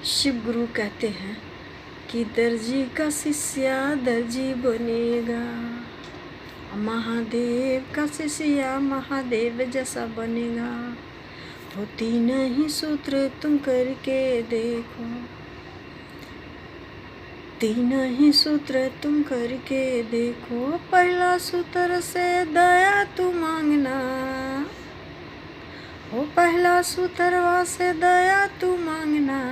शिव गुरु कहते हैं कि दर्जी का शिष्या दर्जी बनेगा, महादेव का शिष्या महादेव जैसा बनेगा। वो तीन ही सूत्र तुम करके देखो, तीन ही सूत्र तुम करके देखो। पहला सूत्र से दया तू मांगना, वो पहला सूत्रवा से दया तू मांगना।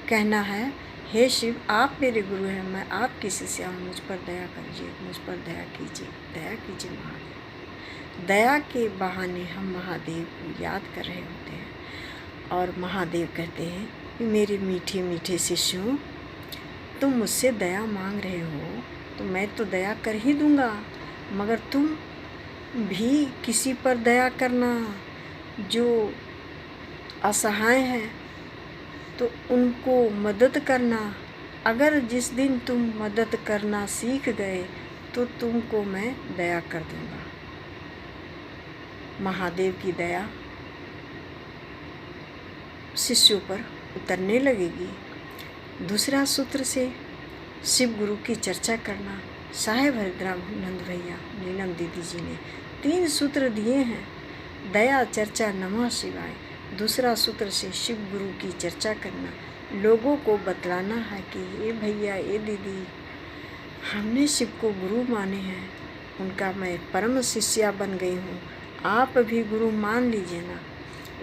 कहना है, हे शिव आप मेरे गुरु हैं, मैं आपकी शिष्या हूँ, मुझ पर दया कीजिए, मुझ पर दया कीजिए, दया कीजिए महादेव। दया के बहाने हम महादेव को याद कर रहे होते हैं और महादेव कहते हैं कि मेरे मीठे मीठे शिष्यों, तुम मुझसे दया मांग रहे हो तो मैं तो दया कर ही दूँगा, मगर तुम भी किसी पर दया करना जो असहाय है, तो उनको मदद करना। अगर जिस दिन तुम मदद करना सीख गए तो तुमको मैं दया कर दूँगा। महादेव की दया शिष्यों पर उतरने लगेगी। दूसरा सूत्र से शिव गुरु की चर्चा करना। साहेब हरिद्रानंद भैया नीलम दीदी जी ने 3 सूत्र दिए हैं, दया चर्चा नमः शिवाय। दूसरा सूत्र से शिव गुरु की चर्चा करना, लोगों को बतलाना है कि ये भैया ये दीदी हमने शिव को गुरु माने हैं, उनका मैं परम शिष्या बन गई हूँ, आप भी गुरु मान लीजिए ना।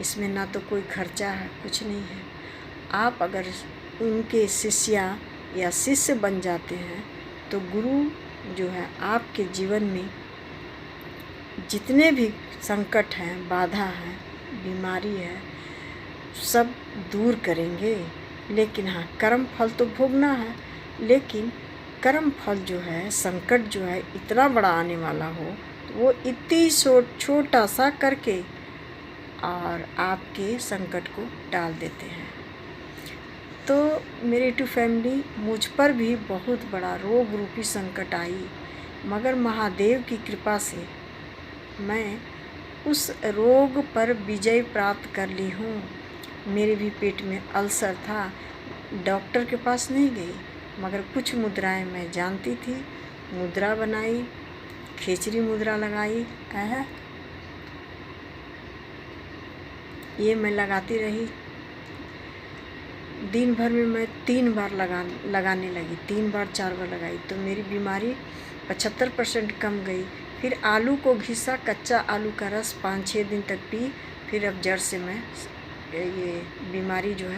इसमें ना तो कोई खर्चा है, कुछ नहीं है। आप अगर उनके शिष्या या शिष्य बन जाते हैं तो गुरु जो है आपके जीवन में जितने भी संकट हैं, बाधा है, बीमारी है, सब दूर करेंगे। लेकिन हाँ, कर्म फल तो भोगना है, लेकिन कर्म फल जो है, संकट जो है इतना बड़ा आने वाला हो तो वो इतनी छोटा सा करके और आपके संकट को टाल देते हैं। तो मेरी टू फैमिली, मुझ पर भी बहुत बड़ा रोग रूपी संकट आई, मगर महादेव की कृपा से मैं उस रोग पर विजय प्राप्त कर ली हूँ। मेरे भी पेट में अल्सर था, डॉक्टर के पास नहीं गई, मगर कुछ मुद्राएं मैं जानती थी, मुद्रा बनाई, खेचरी मुद्रा लगाई है, ये मैं लगाती रही। दिन भर में मैं 3 बार लगाने लगी, 3 बार 4 बार लगाई तो मेरी बीमारी 75% कम गई। फिर आलू को घिसा, कच्चा आलू का रस 5-6 दिन तक पी, फिर अब जड़ से मैं ये बीमारी जो है